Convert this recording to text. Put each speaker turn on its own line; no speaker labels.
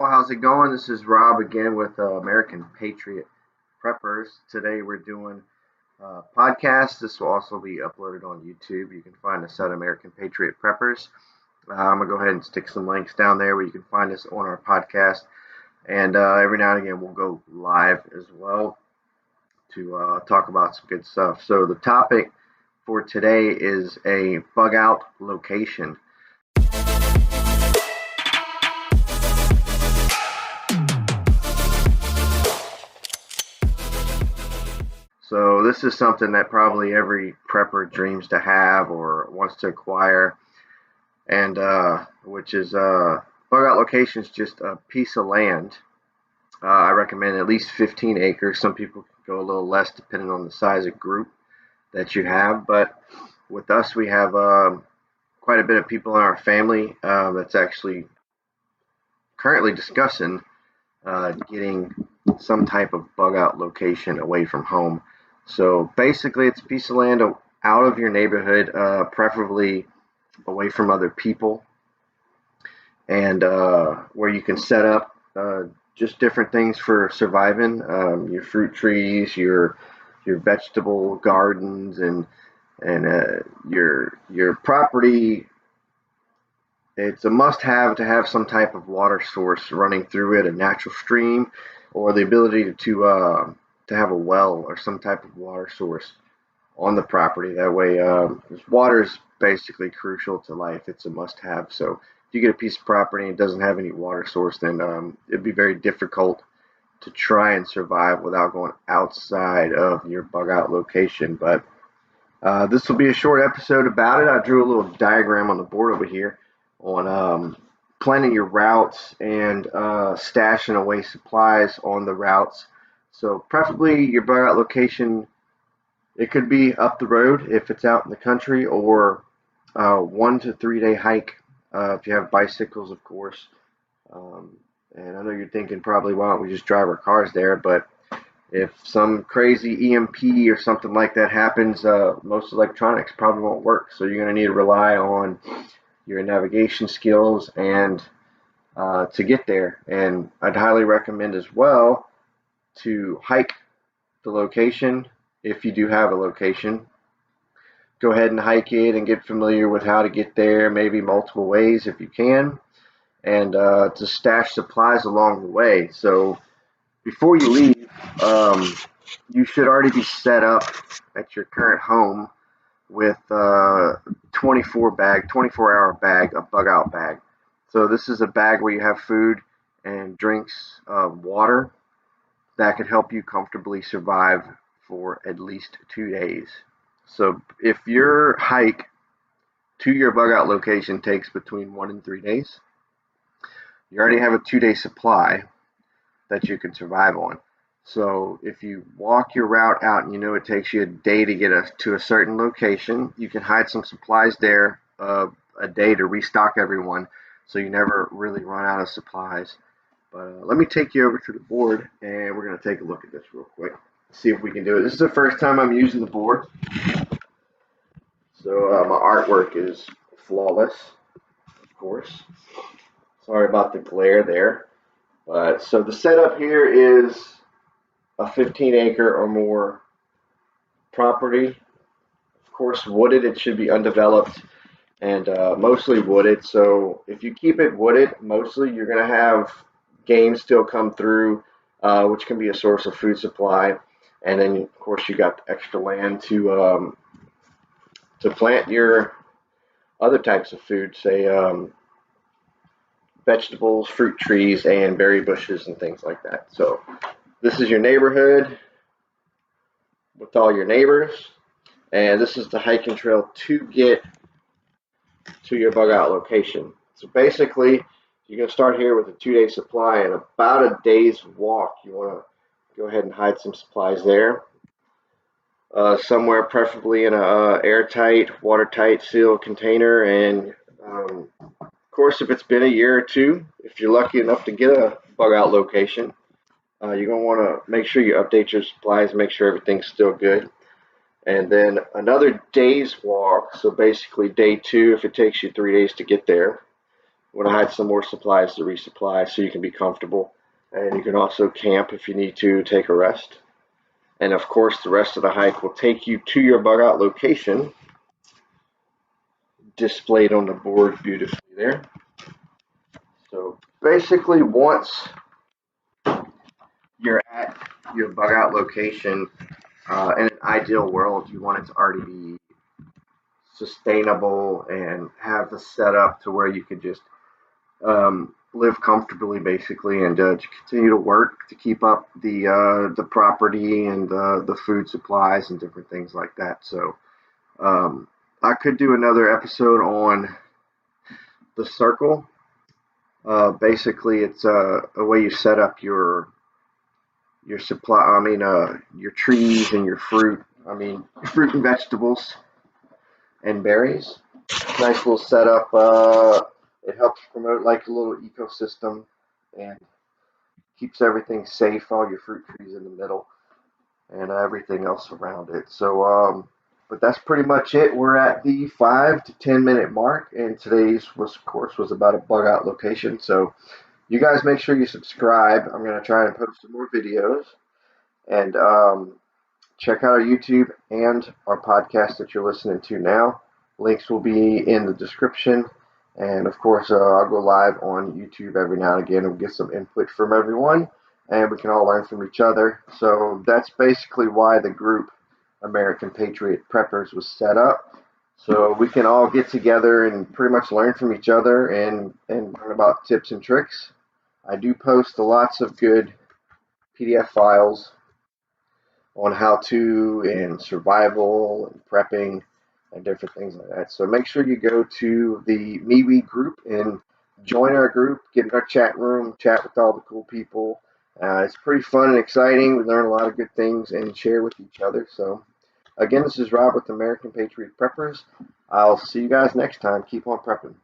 How's it going? This is Rob again with American Patriot Preppers. Today we're doing a podcast. This will also be uploaded on YouTube. You can find us at American Patriot Preppers. I'm going to go ahead and stick some links down there where you can find us on our podcast. And every now and again we'll go live as well to talk about some good stuff. So the topic for today is a bug out location. So this is something that probably every prepper dreams to have or wants to acquire, and which is bug out location is just a piece of land. I recommend at least 15 acres. Some people go a little less depending on the size of group that you have, but with us we have quite a bit of people in our family that's actually currently discussing getting some type of bug out location away from home. So basically, it's a piece of land out of your neighborhood, preferably away from other people, and where you can set up just different things for surviving. Your fruit trees, your vegetable gardens, and your property. It's a must-have to have some type of water source running through it, a natural stream, or the ability to have a well or some type of water source on the property. That way, water is basically crucial to life. It's a must-have. So if you get a piece of property and it doesn't have any water source, then it'd be very difficult to try and survive without going outside of your bug out location. But this will be a short episode about it. I drew a little diagram on the board over here on planning your routes and stashing away supplies on the routes. So preferably your bug out location, it could be up the road if it's out in the country, or 1 to 3 day hike if you have bicycles, of course. And I know you're thinking probably, why don't we just drive our cars there? But if some crazy EMP or something like that happens, most electronics probably won't work. So you're going to need to rely on your navigation skills and to get there. And I'd highly recommend as well to hike the location. If you do have a location, go ahead and hike it and get familiar with how to get there, maybe multiple ways if you can, and to stash supplies along the way. So before you leave, you should already be set up at your current home with 24-hour bag, a bug out bag. So this is a bag where you have food and drinks, water that could help you comfortably survive for at least 2 days. So if your hike to your bug out location takes between 1 and 3 days, you already have a 2-day supply that you can survive on. So if you walk your route out and you know it takes you a day to get to a certain location, you can hide some supplies there a day to restock everyone, so you never really run out of supplies. But let me take you over to the board, and we're going to take a look at this real quick, see if we can do it. This is the first time I'm using the board, so my artwork is flawless, of course. Sorry about the glare there. But so the setup here is a 15-acre or more property. Of course, wooded. It should be undeveloped and mostly wooded. So if you keep it wooded, mostly you're going to have game still come through, which can be a source of food supply. And then, of course, you got extra land to plant your other types of food, say vegetables, fruit trees, and berry bushes and things like that. So this is your neighborhood with all your neighbors, and this is the hiking trail to get to your bug out location. So basically, you're going to start here with a 2-day supply, and about a day's walk. You want to go ahead and hide some supplies there, somewhere preferably in a airtight, watertight sealed container. And of course, if it's been a year or two, if you're lucky enough to get a bug out location, you're going to want to make sure you update your supplies, make sure everything's still good. And then another day's walk, so basically day 2, if it takes you 3 days to get there, want to hide some more supplies to resupply so you can be comfortable. And you can also camp if you need to take a rest. And of course, the rest of the hike will take you to your bug out location, displayed on the board beautifully there. So basically, once you're at your bug out location, in an ideal world, you want it to already be sustainable and have the setup to where you could just live comfortably, basically, and to continue to work to keep up the property and the food supplies and different things like that. So um, I could do another episode on the circle. Basically, it's a way you set up your supply. I mean, your trees and your fruit. I mean, fruit and vegetables and berries. Nice little setup. It helps promote like a little ecosystem and keeps everything safe. All your fruit trees in the middle and everything else around it. So, but that's pretty much it. We're at the 5 to 10 minute mark, and today's was, of course, was about a bug out location. So, you guys make sure you subscribe. I'm gonna try and post some more videos, and check out our YouTube and our podcast that you're listening to now. Links will be in the description. And of course, I'll go live on YouTube every now and again and get some input from everyone. And we can all learn from each other. So that's basically why the group American Patriot Preppers was set up. So we can all get together and pretty much learn from each other and learn about tips and tricks. I do post lots of good PDF files on how to and survival and prepping and different things like that. So make sure you go to the MeWe group and join our group, get in our chat room, chat with all the cool people. It's pretty fun and exciting. We learn a lot of good things and share with each other. So again, this is Rob with American Patriot Preppers. I'll see you guys next time. Keep on prepping.